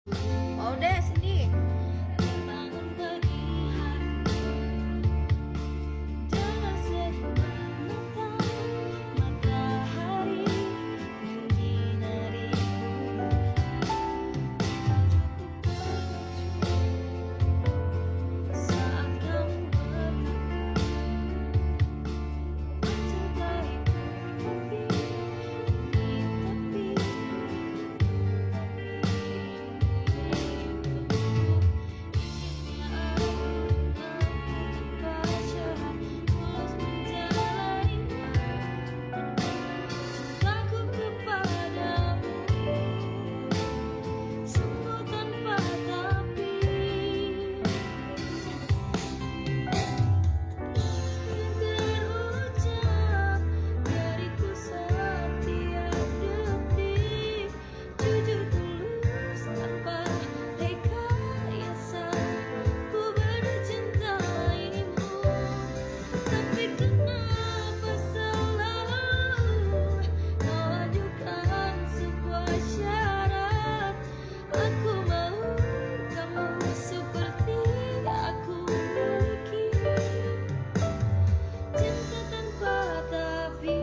Mau deh sini. Bangun pagi hari, jangan sedih menatap matahari menyinari bumi. Saat kamu pergi, mencintai bertepi di cintaku kepadamu sungguh tanpa tapi. Terucap dariku setiap detik, jujur tulus tanpa rekayasa, ku mencintaimu. Tapi kenapa selalu kau ajukan sebuah syarat? Aku mau kamu seperti aku miliki, cinta tanpa tapi.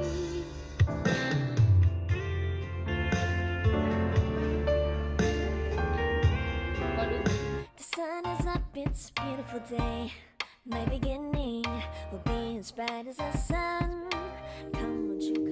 The sun is up, it's a beautiful day. My beginning will be as bright as the sun. Come, won't you come?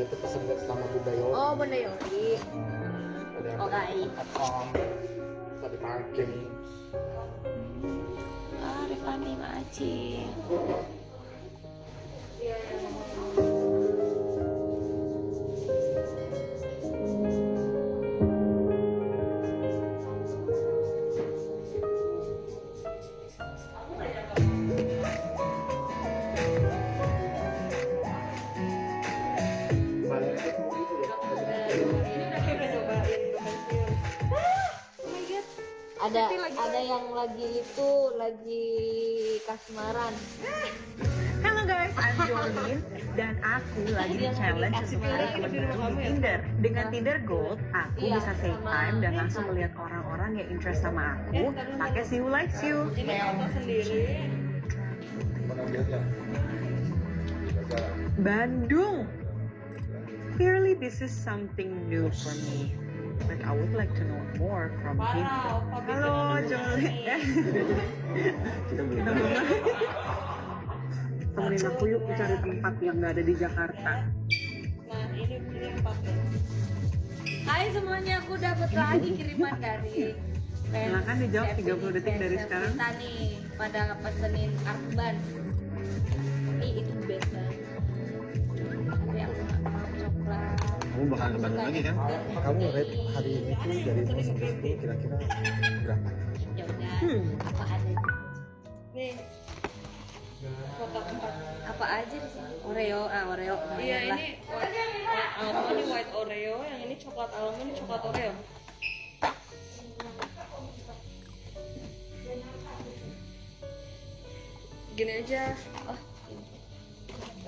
itu pesen sama Bunda Yoli. Oh, Bunda Yoli. Ada yang Oke. Atom, tadi parking. Rifani Maci. Banyak itu itu ya. Ada yang lagi kasmaran. Halo guys, I'm Jolin dan aku lagi di challenge untuk cari teman baru di Tinder. Dengan Tinder Gold, aku bisa save time dan langsung melihat orang-orang yang interest sama aku pakai See Who Likes You. Ini foto sendiri. Bandung. Clearly this is something new for me. But I would like to know more from him. Halo Jolin. Kita belum. Temenin aku yuk cari tempat yang nggak ada di Jakarta. Nah, ini tempatnya. Hai semuanya, aku dapat lagi kiriman dari Silakan dijawab 30 detik dari sekarang. Kita nih pada pesenin Arban. Ini itu best banget. Tapi aku nggak mau coklat. Kamu bakal ke Bandung lagi kan? Kamu rate hari ini tuh dari 0 sampai 10 kira-kira berapa? Ya udah, apa ada? Nih. Foto 4. Apa aja di sini? Oreo, Oreo. Iya, ini almond, ini white Oreo, yang ini coklat almond, ini coklat Oreo. Gini aja. Oh, ini.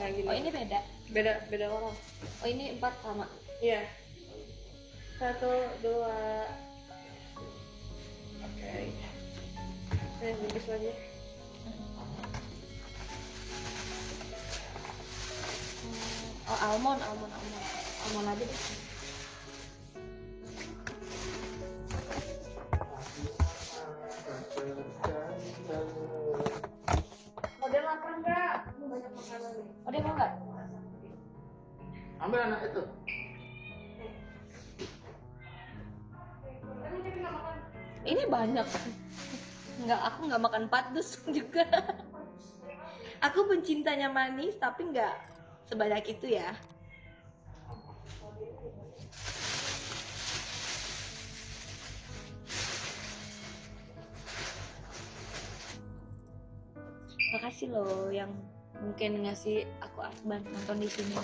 Nah, gini. Oh, ini beda. Beda orang. Oh, ini 4 sama. Iya. 1, 2. Oke. Bungkus lagi. Oh, almond aja deh. Model lapar nggak? Banyak makanan nih. Oh, dia mau nggak? Ambil anak itu. Ini banyak. Aku nggak makan padus juga. Aku pencintanya manis, tapi nggak sebanyak itu ya. Makasih loh yang mungkin ngasih aku Arban nonton di sini.